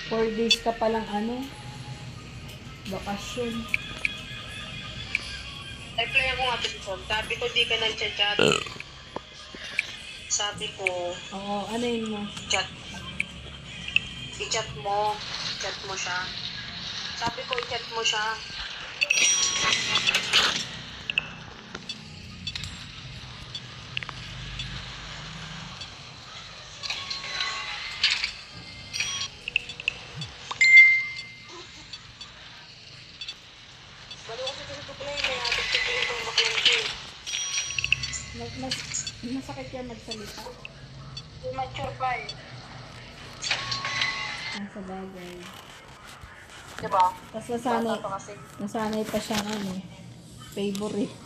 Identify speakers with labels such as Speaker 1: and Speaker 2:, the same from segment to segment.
Speaker 1: 4 days ka palang bakasyon.
Speaker 2: Reply ako nga dito. Sabi ko di ka nag-chat. Sabi ko,
Speaker 1: Oo, ano yun mo?
Speaker 2: chat. I-chat mo. Chat mo siya. Sabi ko, i-chat mo siya. Balo kasi dito pala yung may ating titigil ng baklang ko.
Speaker 1: Masakit yan magsalita.
Speaker 2: Immature pa eh.
Speaker 1: Sa bagay.
Speaker 2: Diba?
Speaker 1: Tapos
Speaker 2: Bata pa kasi.
Speaker 1: nasanay pa siyang favorite.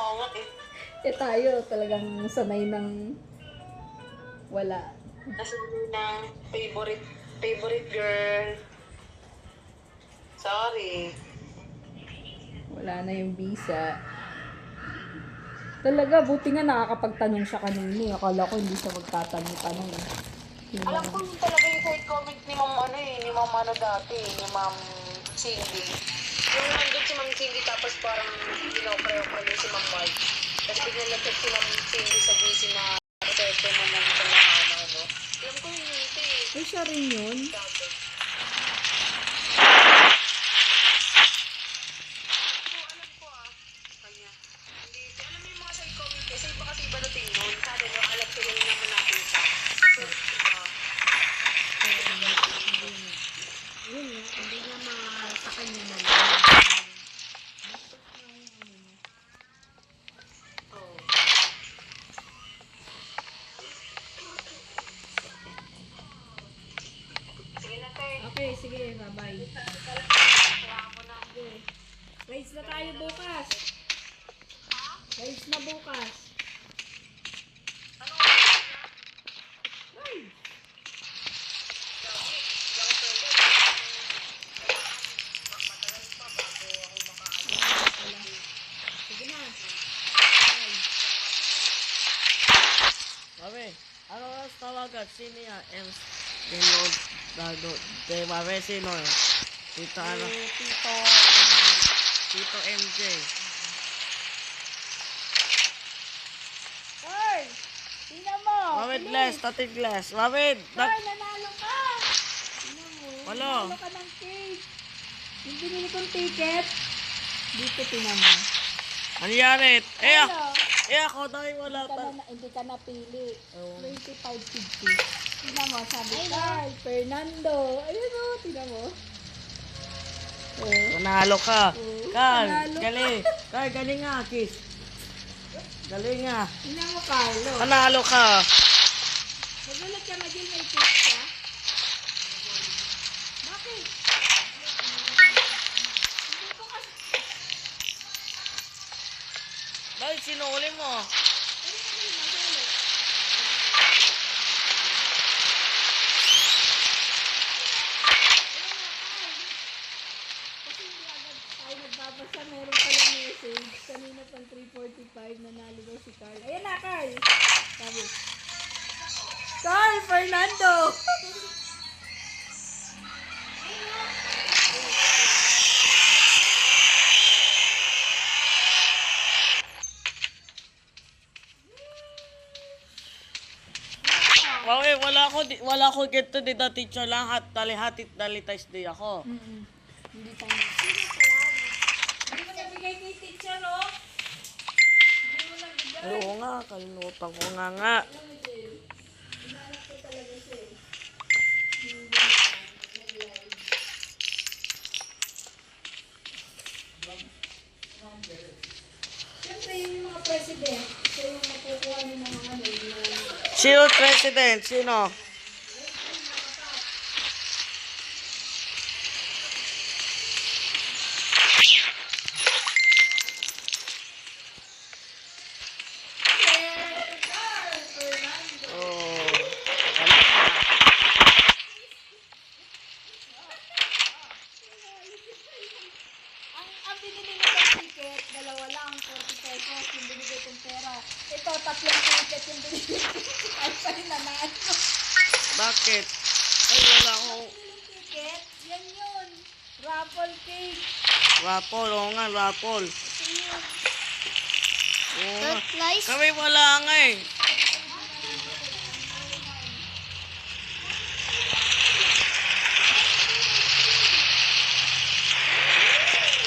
Speaker 2: Oo nga eh.
Speaker 1: Tayo talagang sanay ng wala.
Speaker 2: Nasabi ng favorite girl. Sorry.
Speaker 1: Wala na yung visa. Talaga, buti nga nakakapagtanong siya kanina. Akala ko hindi siya magtatanong-tanong.
Speaker 2: Alam ko yun talaga yung side comment ni Ma'am ni Ma'am dati, ni Ma'am Cindy. Yung nandun si Ma'am Cindy tapos parang pinaw-prayo si Ma'am Marge. Tapos biglang nag-chat si Ma'am Cindy sa GC na reto mo ng kanyang Alam ko yun yun eh.
Speaker 1: Ay, siya rin yun.
Speaker 2: Dati. Alam ko kanya. Hindi, alam mo yung mga side comment kasi iba kasi iba dating nun. Sa atin, alam ko yun naman natin siya. So,
Speaker 1: Yun nga, hindi nga sa kanya na
Speaker 2: oh. Sige na tayo.
Speaker 1: Okay, sige, bye-bye.
Speaker 2: Kaya ako na.
Speaker 1: Race na tayo bukas. Race na bukas. Ay! Sige na. Bye.
Speaker 3: Mami, ano oras tawagan? Sino yan? Reload, Dado, de Mami, sino yun? Tito ano? Tito MJ.
Speaker 1: Hoy! Tingnan mo!
Speaker 3: Mami,
Speaker 1: Bilis!
Speaker 3: glass, tatig glass. Mami,
Speaker 1: Hoy, nanalo ka! Tingnan mo,
Speaker 3: Walo.
Speaker 1: nanalo ka ng cake. Yung binili kong ticket, dito tingnan mo.
Speaker 3: ano yan eh?
Speaker 1: Ano?
Speaker 3: Ako dahil wala pa.
Speaker 1: Hindi ka napili.
Speaker 3: Oo.
Speaker 1: 25.50. Tingnan mo, sabi Carl, Fernando. Ayun o, tingnan mo.
Speaker 3: Manalo ka.
Speaker 1: Oo,
Speaker 3: Carl,
Speaker 1: panalo.
Speaker 3: galing. Carl, galing nga, kiss. Galing nga.
Speaker 1: Tingnan mo, Carlo.
Speaker 3: Manalo ka.
Speaker 1: Magulat ka maging may cake ka? Bakit? Hindi ko kasi...
Speaker 3: Dahil sinuli mo.
Speaker 1: Kasi hindi agad tayo nagbabasa. Meron palang message. Kanina pang 3:45, nanalo daw si Carl. Ayan na, Carl! Sabi. Carl Fernando!
Speaker 3: Okay, wala ko get to dito teacher lang hatit dalitais di ako.
Speaker 1: Hindi tayo. Hindi mo nabigay kay teacher, oh. Hindi mo nabigay.
Speaker 3: Oo nga, kalimutan ko nga.
Speaker 1: Hinanap ko talaga siya, eh. Siyempre, yung mga president, siya yung makukuha ng mga
Speaker 3: Sino president? Sino? Oh.
Speaker 1: Ang binili ko ng ticket, dalawa lang, 40 pesos yung binigay kong pera. Ito, tatlong ticket yung binigay ko. Ay, pa rin nanalo.
Speaker 3: Bakit? Ay, wala akong
Speaker 1: Ticket? Yan yun. Raffle cake.
Speaker 3: raffle. Oo nga, raffle.
Speaker 1: Ito yun.
Speaker 3: Oo nga.
Speaker 4: Surprise.
Speaker 3: Kami wala nga eh.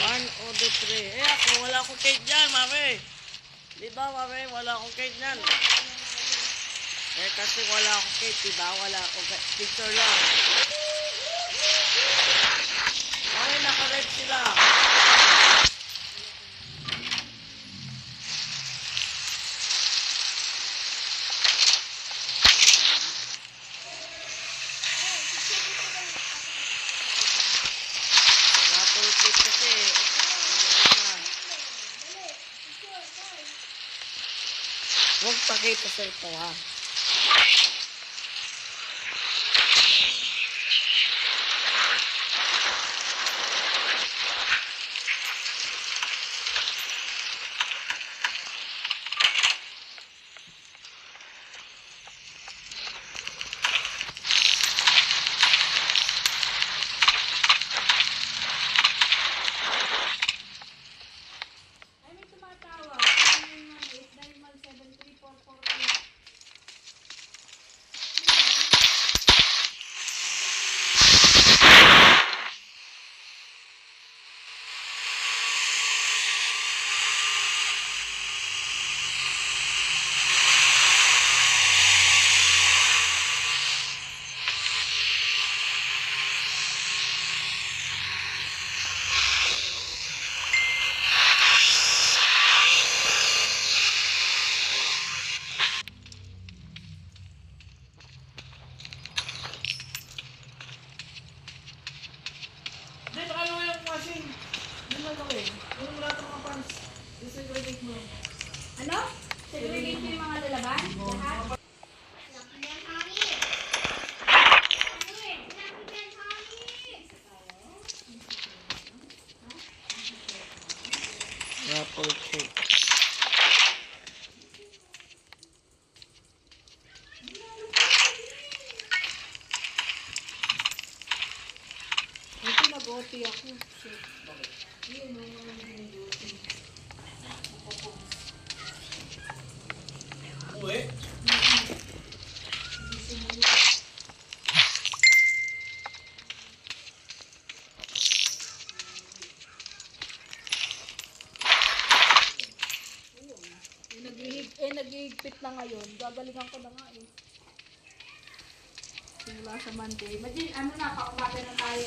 Speaker 3: One o the three. Eh ako, wala akong cake dyan, mami. Di ba, mami? Wala akong cake dyan. Eh kasi wala akong cake, di ba? Wala akong picture lang. Mami, naka-red sila. Raffle cake kasi. Huwag pakita sa ito, ha?
Speaker 1: Ay, may tumatawag. 918-917-3448.
Speaker 3: Dito ka lang yung machine. Yun lang gawin. Yung lahat ng mga pants. Disegregate mo.
Speaker 1: Ano? Segregate mo yung mga lalaban? Lahat?
Speaker 3: Raffle cake.
Speaker 1: Ito nag-OT ako. Shit. Yun, nag-OT.
Speaker 3: Uwi?
Speaker 1: Nag-ihigpit na ngayon. Gagalingan ko na nga eh. Simula sa Monday. Imagine, ano na, pakumaga na tayo.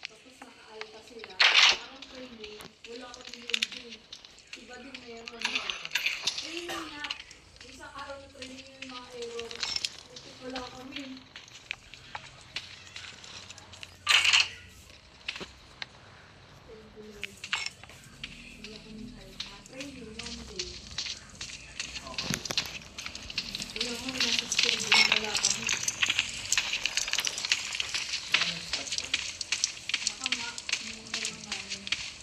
Speaker 1: Tapos naka-alta sila. Ang training, wala ko din. Iba din meron. Training nga. Isang araw na training yung mga error. Wala kami. Wala kami training one day. Wala kami nasa schedule. Wala kami. Baka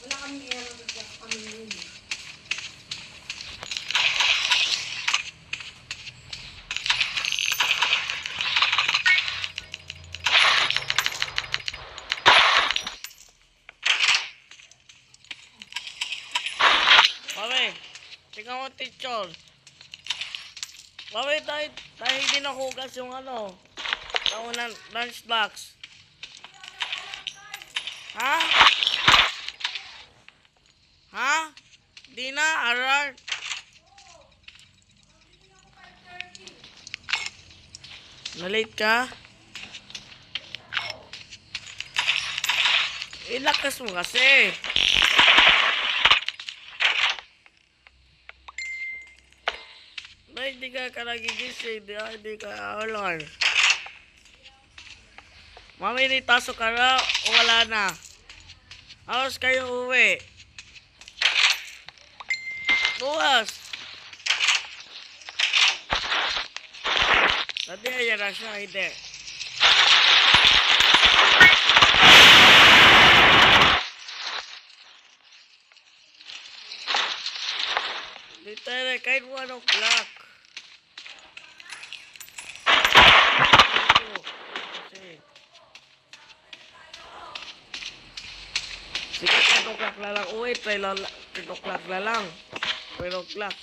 Speaker 1: wala kami error na kami yun.
Speaker 3: Mami, tingnan mo teacher. Mami, dahil hindi nakugas yung ano, yung lunch box. Ha? Ha? Di na, arar. Nalate ka? Ilakas mo kasi. Ay, hindi ka nagigising. Hindi ka alarm. Mami, pasok ka na o wala na? Alas kayo uwi. Bukas. Hindi, ayan na siya, hindi. Dito na, kahit 1 o'clock. Kasi, sige, 10 o'clock na lang. Uy, 10 o'clock na lang. 10 o'clock.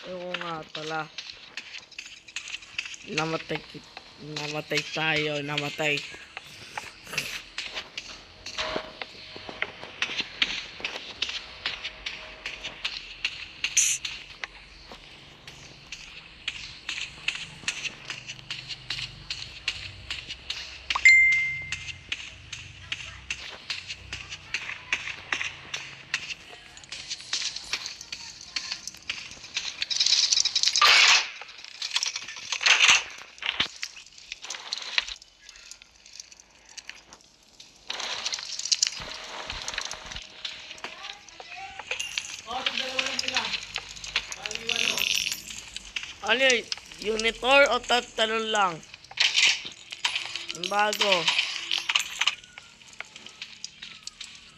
Speaker 3: Oo nga pala. Namatay tayo, namatay. Ano yun? Unitor o talon lang? Yung bago.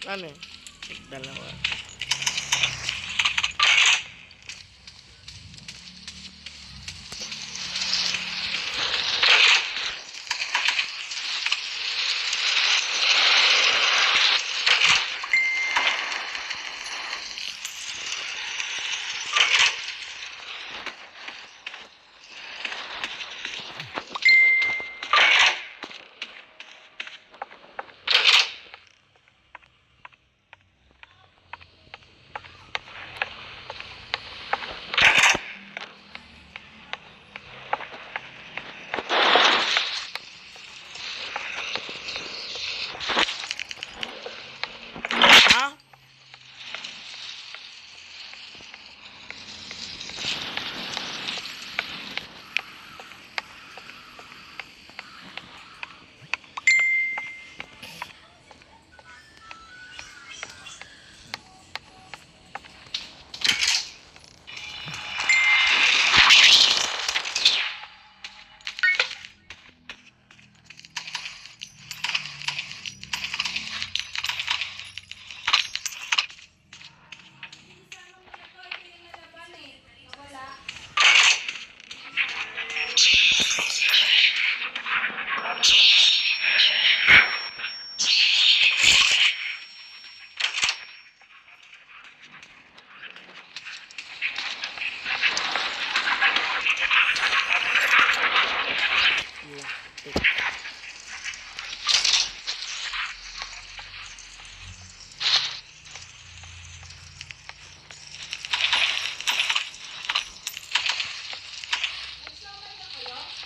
Speaker 3: Ano yun? Dalawa. Ha?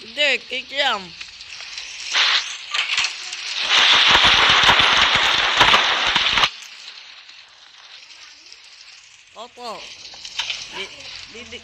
Speaker 3: Hindi, kikiam. Opo. Di.